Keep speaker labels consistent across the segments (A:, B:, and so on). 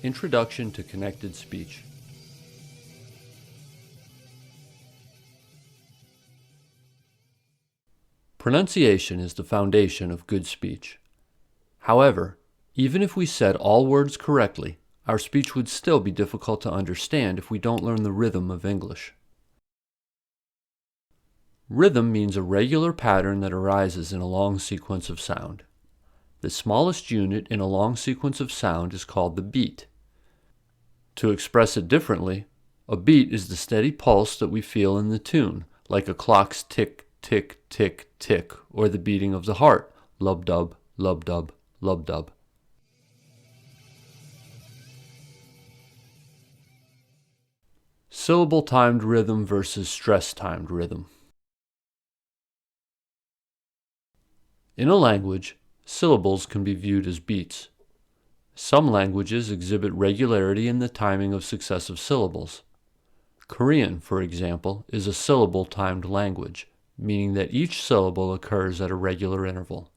A: Introduction to Connected Speech. Pronunciation is the foundation of good speech. However, even if we said all words correctly, our speech would still be difficult to understand if we don't learn the rhythm of English. Rhythm means a regular pattern that arises in a long sequence of sound. The smallest unit in a long sequence of sound is called the beat. To express it differently, a beat is the steady pulse that we feel in the tune, like a clock's tick, tick, tick, tick, or the beating of the heart, lub-dub, lub-dub, lub-dub. Syllable-timed rhythm versus stress-timed rhythm. In a language, syllables can be viewed as beats. Some languages exhibit regularity in the timing of successive syllables. Korean, for example, is a syllable-timed language, meaning that each syllable occurs at a regular interval.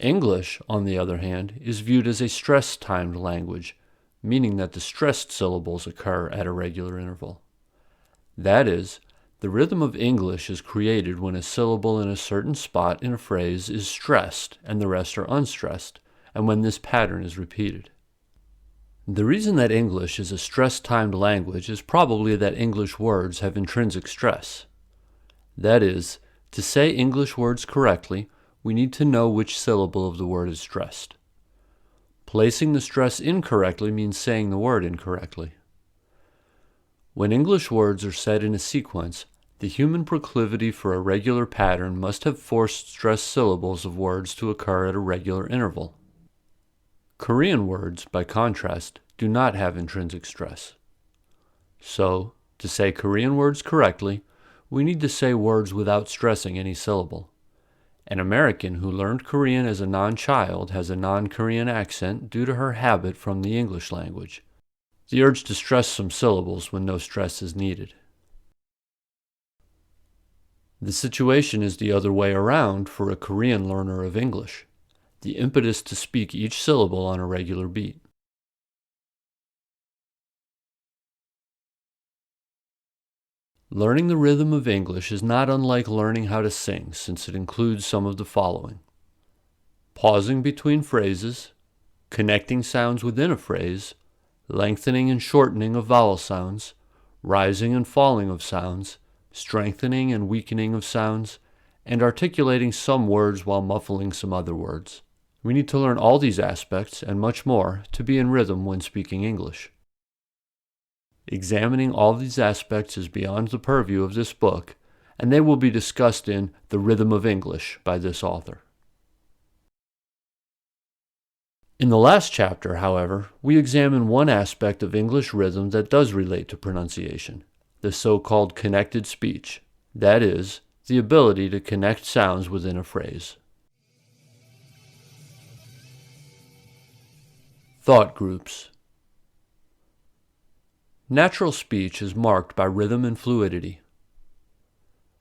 A: English, on the other hand, is viewed as a stress-timed language, meaning that the stressed syllables occur at a regular interval. That is, the rhythm of English is created when a syllable in a certain spot in a phrase is stressed and the rest are unstressed, and when this pattern is repeated. The reason that English is a stress-timed language is probably that English words have intrinsic stress. That is, to say English words correctly, we need to know which syllable of the word is stressed. Placing the stress incorrectly means saying the word incorrectly. When English words are said in a sequence, the human proclivity for a regular pattern must have forced stressed syllables of words to occur at a regular interval. Korean words, by contrast, do not have intrinsic stress. So, to say Korean words correctly, we need to say words without stressing any syllable. An American who learned Korean as a non-child has a non-Korean accent due to her habit from the English language, the urge to stress some syllables when no stress is needed. The situation is the other way around for a Korean learner of English, the impetus to speak each syllable on a regular beat. Learning the rhythm of English is not unlike learning how to sing, since it includes some of the following: pausing between phrases, connecting sounds within a phrase, lengthening and shortening of vowel sounds, rising and falling of sounds, strengthening and weakening of sounds, and articulating some words while muffling some other words. We need to learn all these aspects and much more to be in rhythm when speaking English. Examining all these aspects is beyond the purview of this book, and they will be discussed in The Rhythm of English by this author. In the last chapter, however, we examine one aspect of English rhythm that does relate to pronunciation, the so-called connected speech, that is, the ability to connect sounds within a phrase. Thought groups. Natural speech is marked by rhythm and fluidity.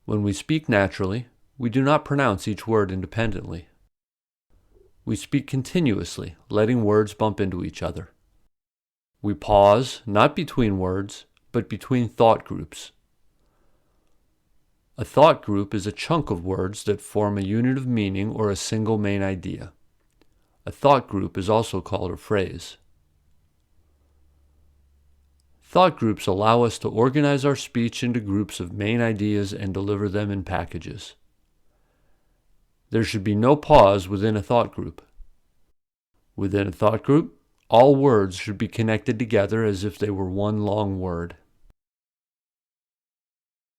A: When we speak naturally, we do not pronounce each word independently. We speak continuously, letting words bump into each other. We pause, not between words, but between thought groups. A thought group is a chunk of words that form a unit of meaning or a single main idea. A thought group is also called a phrase. Thought groups allow us to organize our speech into groups of main ideas and deliver them in packages. There should be no pause within a thought group. Within a thought group, all words should be connected together as if they were one long word.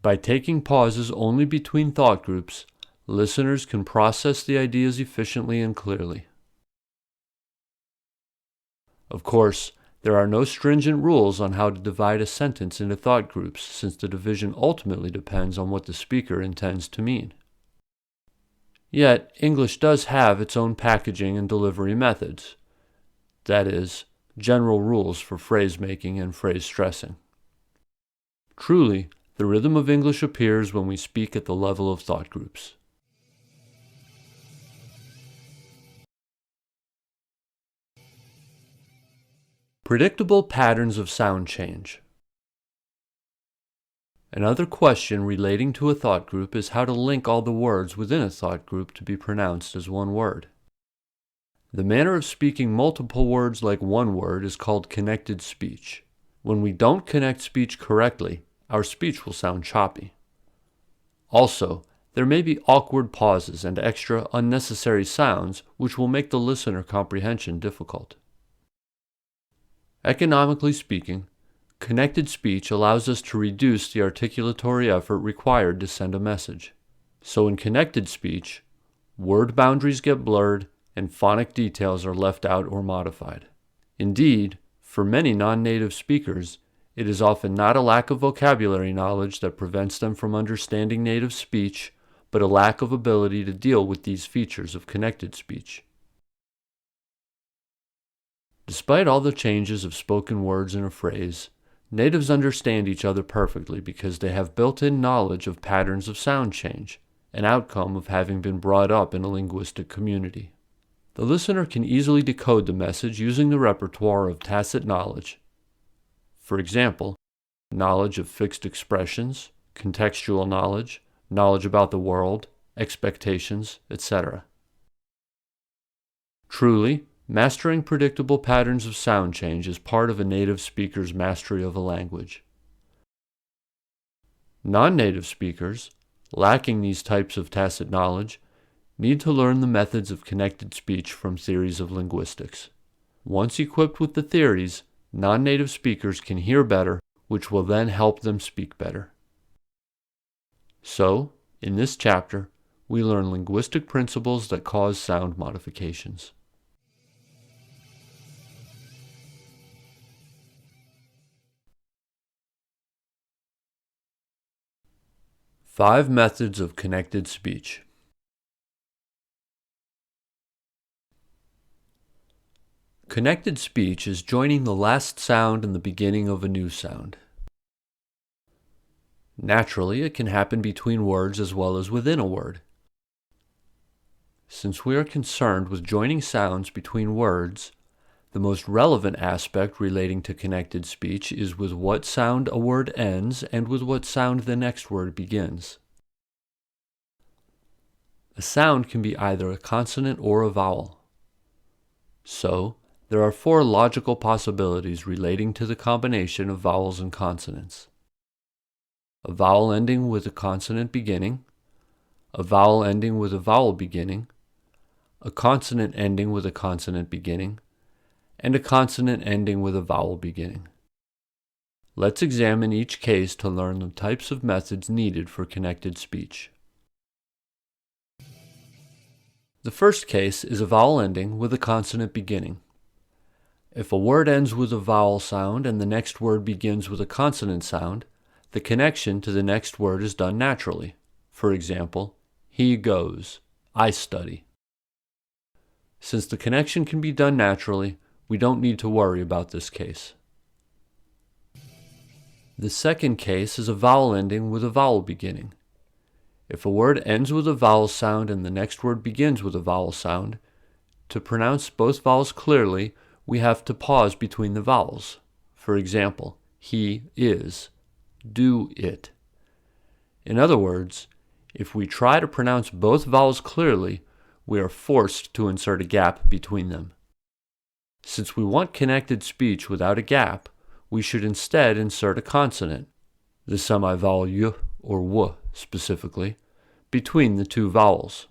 A: By taking pauses only between thought groups, listeners can process the ideas efficiently and clearly. Of course, there are no stringent rules on how to divide a sentence into thought groups, since the division ultimately depends on what the speaker intends to mean. Yet, English does have its own packaging and delivery methods. That is, general rules for phrase making and phrase stressing. Truly, the rhythm of English appears when we speak at the level of thought groups. Predictable patterns of sound change. Another question relating to a thought group is how to link all the words within a thought group to be pronounced as one word. The manner of speaking multiple words like one word is called connected speech. When we don't connect speech correctly, our speech will sound choppy. Also, there may be awkward pauses and extra unnecessary sounds which will make the listener comprehension difficult. Economically speaking, connected speech allows us to reduce the articulatory effort required to send a message. So in connected speech, word boundaries get blurred and phonic details are left out or modified. Indeed, for many non-native speakers, it is often not a lack of vocabulary knowledge that prevents them from understanding native speech, but a lack of ability to deal with these features of connected speech. Despite all the changes of spoken words in a phrase, natives understand each other perfectly because they have built-in knowledge of patterns of sound change, an outcome of having been brought up in a linguistic community. The listener can easily decode the message using the repertoire of tacit knowledge. For example, knowledge of fixed expressions, contextual knowledge, knowledge about the world, expectations, etc. Truly, mastering predictable patterns of sound change is part of a native speaker's mastery of a language. Non-native speakers, lacking these types of tacit knowledge, need to learn the methods of connected speech from theories of linguistics. Once equipped with the theories, non-native speakers can hear better, which will then help them speak better. So, in this chapter, we learn linguistic principles that cause sound modifications. Five methods of connected speech. Connected speech is joining the last sound in the beginning of a new sound. Naturally, it can happen between words as well as within a word. Since we are concerned with joining sounds between words, the most relevant aspect relating to connected speech is with what sound a word ends and with what sound the next word begins. A sound can be either a consonant or a vowel. So, there are four logical possibilities relating to the combination of vowels and consonants. A vowel ending with a consonant beginning, a vowel ending with a vowel beginning, a consonant ending with a consonant beginning, and a consonant ending with a vowel beginning. Let's examine each case to learn the types of methods needed for connected speech. The first case is a vowel ending with a consonant beginning. If a word ends with a vowel sound and the next word begins with a consonant sound, the connection to the next word is done naturally. For example, he goes, I study. Since the connection can be done naturally, we don't need to worry about this case. The second case is a vowel ending with a vowel beginning. If a word ends with a vowel sound and the next word begins with a vowel sound, to pronounce both vowels clearly, we have to pause between the vowels. For example, he is, do it. In other words, if we try to pronounce both vowels clearly, we are forced to insert a gap between them. Since we want connected speech without a gap, we should instead insert a consonant, the semi-vowel y or w specifically, between the two vowels.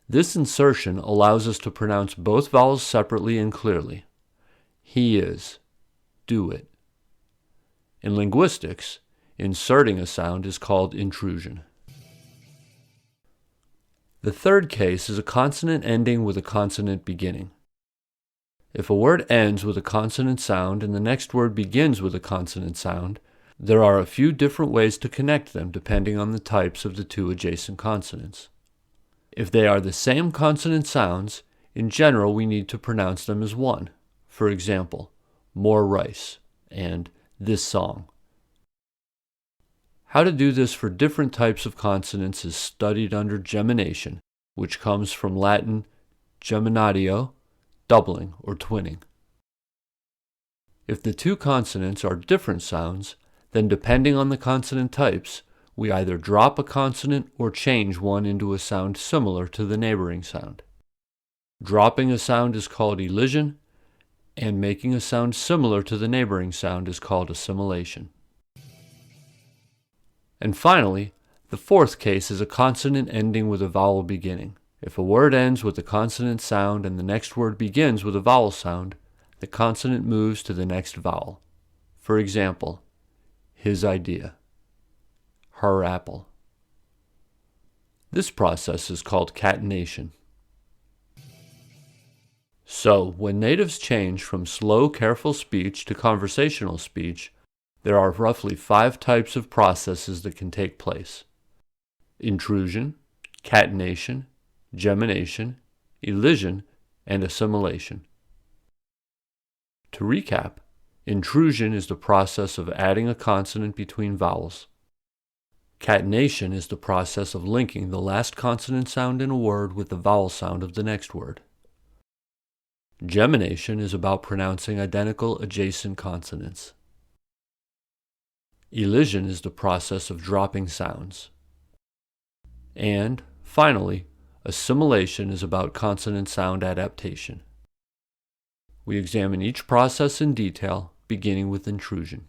A: This insertion allows us to pronounce both vowels separately and clearly. He is, do it. In linguistics, inserting a sound is called intrusion. The third case is a consonant ending with a consonant beginning. If a word ends with a consonant sound and the next word begins with a consonant sound, there are a few different ways to connect them depending on the types of the two adjacent consonants. If they are the same consonant sounds, in general we need to pronounce them as one. For example, more rice and this song. How to do this for different types of consonants is studied under gemination, which comes from Latin geminatio, doubling or twinning. If the two consonants are different sounds, then depending on the consonant types, we either drop a consonant or change one into a sound similar to the neighboring sound. Dropping a sound is called elision, and making a sound similar to the neighboring sound is called assimilation. And finally, the fourth case is a consonant ending with a vowel beginning. If a word ends with a consonant sound and the next word begins with a vowel sound, the consonant moves to the next vowel. For example, his idea, her apple. This process is called catenation. So, when natives change from slow, careful speech to conversational speech, there are roughly 5 types of processes that can take place: intrusion, catenation, gemination, elision, and assimilation. To recap, intrusion is the process of adding a consonant between vowels. Catenation is the process of linking the last consonant sound in a word with the vowel sound of the next word. Gemination is about pronouncing identical adjacent consonants. Elision is the process of dropping sounds. And, finally, assimilation is about consonant sound adaptation. We examine each process in detail, beginning with intrusion.